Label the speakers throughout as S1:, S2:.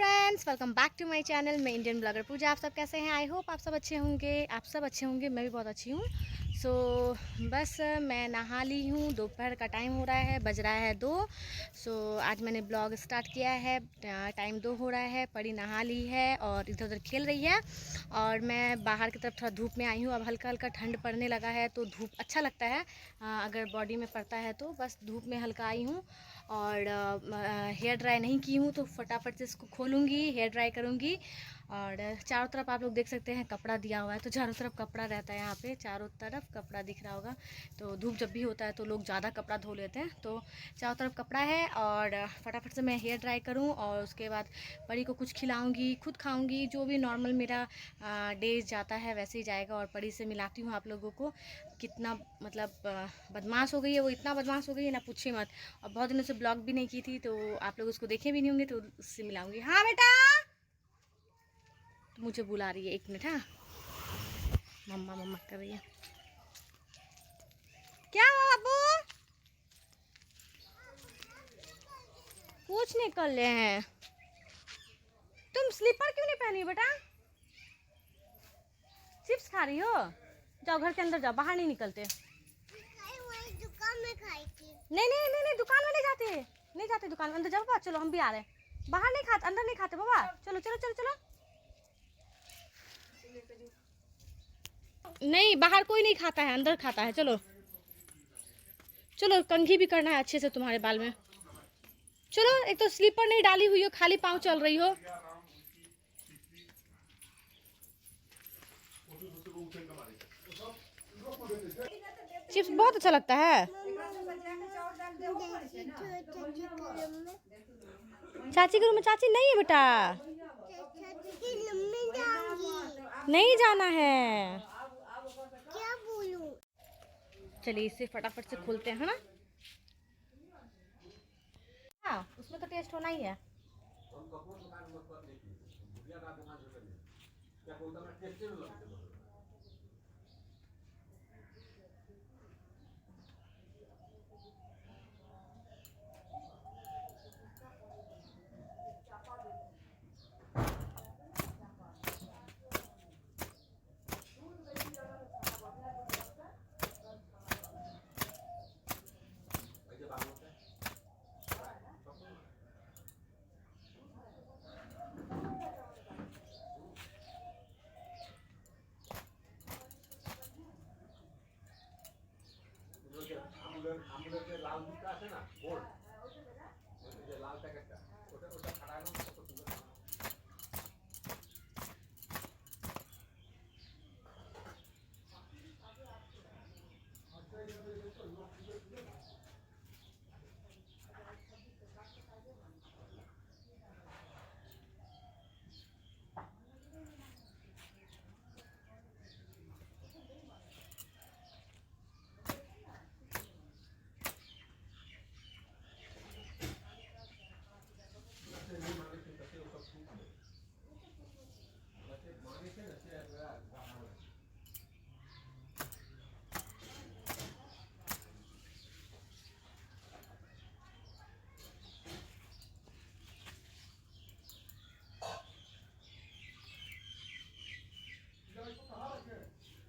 S1: Friends, welcome back to my channel. मैं Indian blogger Pooja. आप सब कैसे हैं? आई होप आप सब अच्छे होंगे। मैं भी बहुत अच्छी हूँ। सो बस मैं नहा ली हूँ। दोपहर का टाइम हो रहा है, बज रहा है 2। आज मैंने ब्लॉग स्टार्ट किया है। टाइम 2 हो रहा है। परी नहा ली है और इधर उधर खेल रही है और मैं बाहर की तरफ थोड़ा धूप में आई हूँ। अब हल्का हल्का ठंड पड़ने लगा है तो धूप अच्छा लगता है अगर बॉडी में पड़ता है तो। बस धूप में हल्का आई हूँ और हेयर ड्राई नहीं की हूँ तो फटाफट से इसको खोलूँगी, हेयर ड्राई करूँगी। और चारों तरफ आप लोग देख सकते हैं कपड़ा दिया हुआ है, तो चारों तरफ कपड़ा रहता है। यहाँ पे चारों तरफ कपड़ा दिख रहा होगा। तो धूप जब भी होता है तो लोग ज़्यादा कपड़ा धो लेते हैं, तो चारों तरफ कपड़ा है। और फटाफट से मैं हेयर ड्राई करूँ और उसके बाद परी को कुछ खिलाऊँगी, खुद खाऊँगी। जो भी नॉर्मल मेरा डेज जाता है वैसे ही जाएगा। और परी से मिलाती हूँ आप लोगों को। कितना मतलब बदमाश हो गई है वो, इतना बदमाश हो गई है ना, पूछिए मत। और बहुत दिनों से ब्लॉग भी नहीं की थी तो आप लोग उसको देखे भी नहीं होंगे, तो उससे मिलाऊंगी। हाँ बेटा, तो मुझे बुला रही है, 1 मिनट। हाँ, मम्मा मम्मा कर रही है। क्या हुआ बाबू? कुछ नहीं कर रहे हैं। तुम स्लीपर क्यों नहीं पहनी बेटा? चिप्स खा रही हो? जाओ घर के अंदर जाओ, बाहर नहीं निकलते।
S2: दुकान में खाई थी।
S1: नहीं नहीं नहीं नहीं, दुकान में नहीं जाते, नहीं जाते दुकान में। अंदर जाओ बाबा, चलो हम भी आ रहे हैं। बाहर नहीं खाते, अंदर नहीं खाते बाबा। चलो चलो चलो चलो। नहीं, बाहर कोई नहीं खाता है, अंदर खाता है। चलो चलो, कंघी भी करना है अच्छे से तुम्हारे बाल में। चलो, एक तो स्लीपर नहीं डाली हुई हो, खाली पाँव चल रही हो। चिप्स बहुत अच्छा लगता है। चाची के रूम में चाची नहीं है बेटा, नहीं जाना है।
S2: क्या बोलूं?
S1: चलिए इसे फटाफट से खोलते हैं ना। हाँ, उसमें तो टेस्ट होना ही है। লাল দুটো আছে না, গোল্ড, ওই যে লাল প্যাকেটটা, ওটা ফাটানো কত সুন্দর।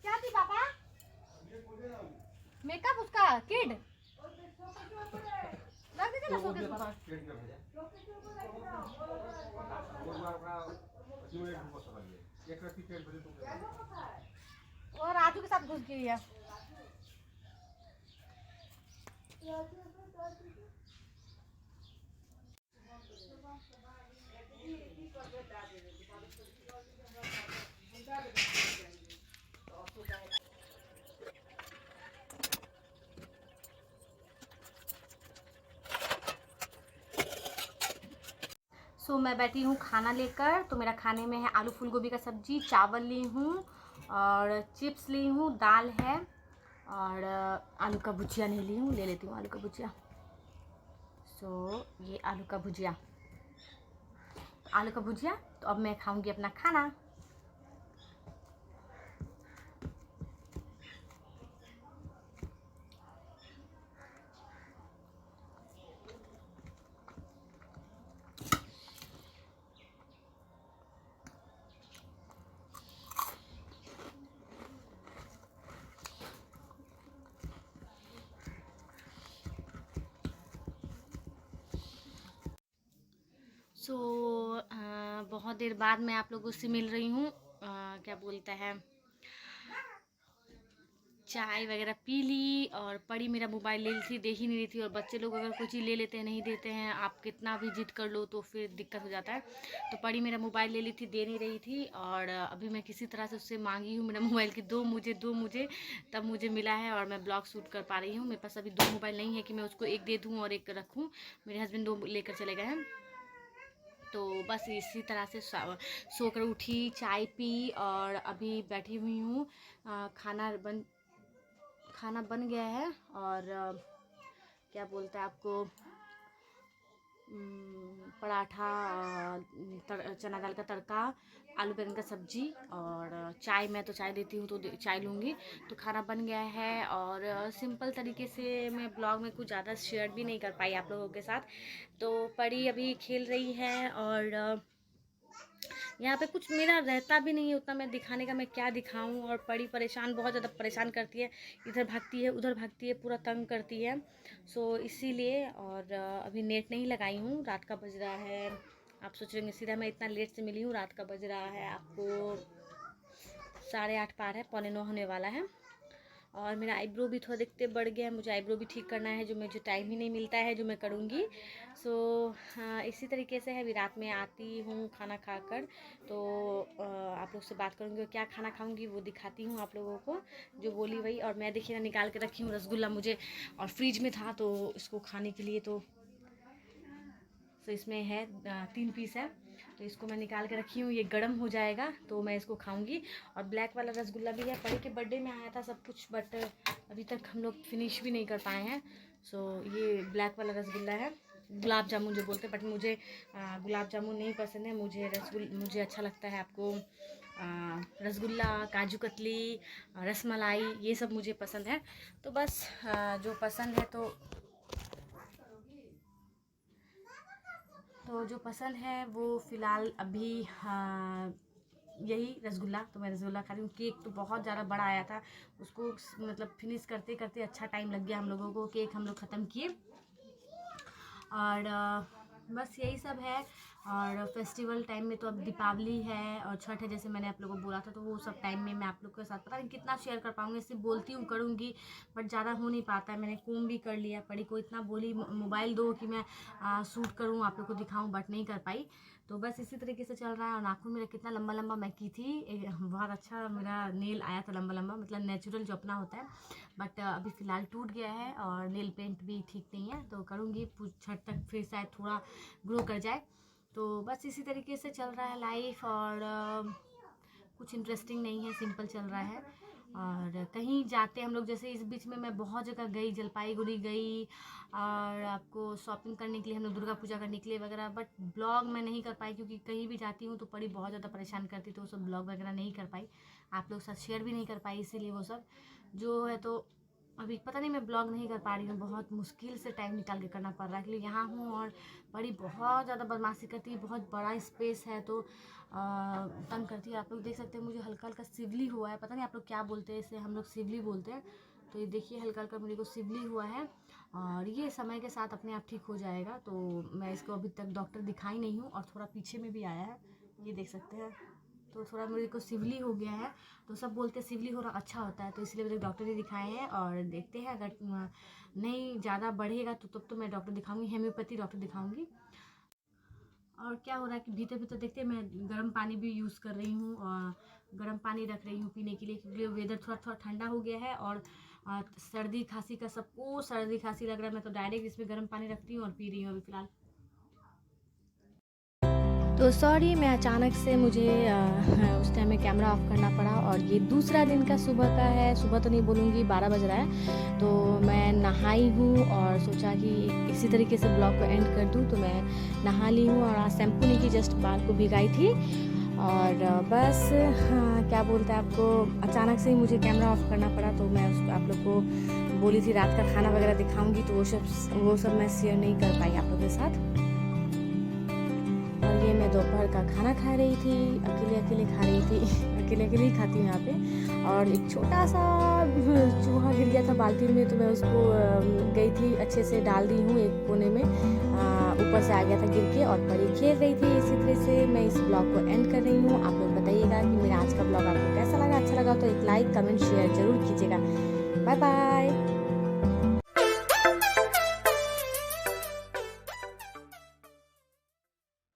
S1: क्या थी पापा? मेकअप उसका किड रख दीजिए ना शोकेस में। और राजू के साथ घुस गई है। मैं बैठी हूँ खाना लेकर। तो मेरा खाने में है आलू फूल गोभी का सब्जी, चावल ली हूँ और चिप्स ली हूँ, दाल है और आलू का भुजिया नहीं ली हूँ, ले लेती हूँ आलू का भुजिया। ये आलू का भुजिया, तो अब मैं खाऊंगी अपना खाना। सो बहुत देर बाद मैं आप लोगों से मिल रही हूँ। क्या बोलता है, चाय वगैरह पी ली और परी मेरा मोबाइल ले ली थी, दे ही नहीं रही थी। और बच्चे लोग अगर कोई चीज़ ले लेते हैं नहीं देते हैं, आप कितना भी जिद कर लो तो फिर दिक्कत हो जाता है। तो परी मेरा मोबाइल ले ली थी, दे नहीं रही थी। और अभी मैं किसी तरह से उससे मांगी हूँ मेरा मोबाइल की दो मुझे तब मुझे मिला है और मैं ब्लॉग शूट कर पा रही हूँ। मेरे पास अभी 2 मोबाइल नहीं है कि मैं उसको एक दे दूँ और एक रखूँ। मेरे हस्बैंड 2 लेकर चले गए हैं। तो बस इसी तरह से सोकर उठी, चाय पी और अभी बैठी हुई हूँ। खाना बन गया है। और क्या बोलता है आपको, पराठा, चना दाल का तड़का, आलू बैंगन का सब्जी और चाय। मैं तो चाय देती हूँ तो चाय लूँगी। तो खाना बन गया है और सिंपल तरीके से मैं ब्लॉग में कुछ ज़्यादा शेयर भी नहीं कर पाई आप लोगों के साथ। तो परी अभी खेल रही है और यहाँ पे कुछ मेरा रहता भी नहीं है उतना मैं दिखाने का, मैं क्या दिखाऊं। और परी बहुत ज़्यादा परेशान करती है, इधर भागती है उधर भागती है, पूरा तंग करती है। सो इसीलिए। और अभी नेट नहीं लगाई हूँ, रात का बज रहा है। आप सोच रहे होंगे सीधा मैं इतना लेट से मिली हूँ, रात का बज रहा है आपको 8:30 पार है, 8:45 होने वाला है। और मेरा आईब्रो भी थोड़ा देखते बढ़ गया है, मुझे आईब्रो भी ठीक करना है, जो मुझे टाइम ही नहीं मिलता है, जो मैं करूँगी। सो इसी तरीके से है। अभी रात में आती हूँ खाना खाकर तो आप लोग से बात करूँगी और क्या खाना खाऊँगी वो दिखाती हूँ आप लोगों को, जो बोली वही। और मैं देखिए ना निकाल के रखी हूँ रसगुल्ला, मुझे और फ्रिज में था तो इसको खाने के लिए। तो इसमें है 3 पीस है, तो इसको मैं निकाल के रखी हूँ, ये गर्म हो जाएगा तो मैं इसको खाऊंगी। और ब्लैक वाला रसगुल्ला भी है, परी के बर्थडे में आया था सब कुछ, बट अभी तक हम लोग फिनिश भी नहीं कर पाए हैं। सो ये ब्लैक वाला रसगुल्ला है, गुलाब जामुन जो बोलते हैं, बट मुझे गुलाब जामुन नहीं पसंद है। मुझे अच्छा लगता है आपको रसगुल्ला, काजू कतली, रसमलाई, ये सब मुझे पसंद है। तो बस जो पसंद है तो जो पसंद है वो फ़िलहाल अभी यही रसगुल्ला। तो मैं रसगुल्ला खा रही हूँ। केक तो बहुत ज़्यादा बड़ा आया था, उसको मतलब फिनिश करते करते अच्छा टाइम लग गया हम लोगों को। केक हम लोग ख़त्म किए और बस यही सब है। और फेस्टिवल टाइम में तो अब दीपावली है और छठ है, जैसे मैंने आप लोगों को बोला था। तो वो सब टाइम में मैं आप लोगों के साथ पता नहीं कितना शेयर कर पाऊँगी, सिर्फ बोलती हूँ करूँगी बट ज़्यादा हो नहीं पाता है। मैंने कोम भी कर लिया, परी को इतना बोली मोबाइल दो कि मैं शूट करूँ आप लोग को दिखाऊँ, बट नहीं कर पाई। तो बस इसी तरीके से चल रहा है। और नाखून मेरा कितना लंबा लंबा मैं की थी, बहुत अच्छा मेरा नेल आया था लंबा लंबा, मतलब नेचुरल जो अपना होता है। बट अभी फ़िलहाल टूट गया है और नेल पेंट भी ठीक नहीं है, तो करूँगी छठ तक फिर शायद थोड़ा ग्रो कर जाए। तो बस इसी तरीके से चल रहा है लाइफ। और कुछ इंटरेस्टिंग नहीं है, सिंपल चल रहा है। और कहीं जाते हम लोग, जैसे इस बीच में मैं बहुत जगह गई, जलपाईगुड़ी गई और आपको शॉपिंग करने के लिए हम लोग दुर्गा पूजा करने के लिए वगैरह, बट ब्लॉग मैं नहीं कर पाई क्योंकि कहीं भी जाती हूँ तो परी बहुत ज़्यादा परेशान करती, तो वो सब ब्लॉग वगैरह नहीं कर पाई, आप लोग साथ शेयर भी नहीं कर पाई, इसीलिए वो सब जो है। तो अभी पता नहीं मैं ब्लॉग नहीं कर पा रही हूँ, बहुत मुश्किल से टाइम निकाल के करना पड़ रहा है क्योंकि यहाँ हूँ और बड़ी बहुत ज़्यादा बदमाशी करती है। बहुत बड़ा स्पेस है तो तंग करती है। आप लोग देख सकते हैं मुझे हल्का हल्का सिवली हुआ है, पता नहीं आप लोग क्या बोलते हैं इसे, हम लोग सिवली बोलते हैं। तो ये देखिए हल्का हल्का मेरे को सिवली हुआ है और ये समय के साथ अपने आप ठीक हो जाएगा। तो मैं इसको अभी तक डॉक्टर दिखाई नहीं हूँ और थोड़ा पीछे में भी आया है, ये देख सकते हैं। तो थोड़ा मेरे को सिवली हो गया है, तो सब बोलते हैं सिवली होना अच्छा होता है, तो इसलिए मेरे डॉक्टर ने दिखाए हैं। और देखते हैं अगर नहीं ज़्यादा बढ़ेगा तो तब तो मैं डॉक्टर दिखाऊंगी, हेम्योपैथी डॉक्टर दिखाऊंगी। और क्या हो रहा है कि भीतर भीतर देखते हैं, मैं गर्म पानी भी यूज़ कर रही हूँ और गर्म पानी रख रही हूँ पीने के लिए क्योंकि वेदर थोड़ा थोड़ा ठंडा हो गया है। और सर्दी खांसी का, सबको सर्दी खांसी लग रहा है, मैं तो डायरेक्ट इसमें गर्म पानी रखती हूँ और पी रही हूँ अभी फ़िलहाल। तो सॉरी, मैं अचानक से मुझे उस टाइम में कैमरा ऑफ करना पड़ा। और ये दूसरा दिन का सुबह का है, सुबह तो नहीं बोलूँगी, 12 बज रहा है। तो मैं नहाई हूँ और सोचा कि इसी तरीके से ब्लॉग को एंड कर दूँ, तो मैं नहा ली हूँ। और आज शैम्पू नहीं की, जस्ट बाल को भिगाई थी। और बस क्या बोलते हैं आपको, अचानक से ही मुझे कैमरा ऑफ करना पड़ा। तो मैं उसको आप लोग को बोली थी रात का खाना वगैरह दिखाऊँगी, तो वो सब मैं शेयर नहीं कर पाई आप लोग के साथ। और ये मैं मैं दोपहर का खाना खा रही थी, अकेले खा रही थी अकेले ही खाती हूँ यहाँ पे। और एक छोटा सा चूहा गिर गया था बाल्टी में, तो मैं उसको गई थी अच्छे से डाल दी हूँ एक कोने में, ऊपर से आ गया था गिर के, और परी खेल रही थी। इसी तरह से मैं इस ब्लॉग को एंड कर रही हूँ। आप लोग बताइएगा कि मेरा आज का ब्लॉग आपको कैसा लगा। अच्छा लगा तो एक लाइक कमेंट शेयर ज़रूर कीजिएगा। Bye bye.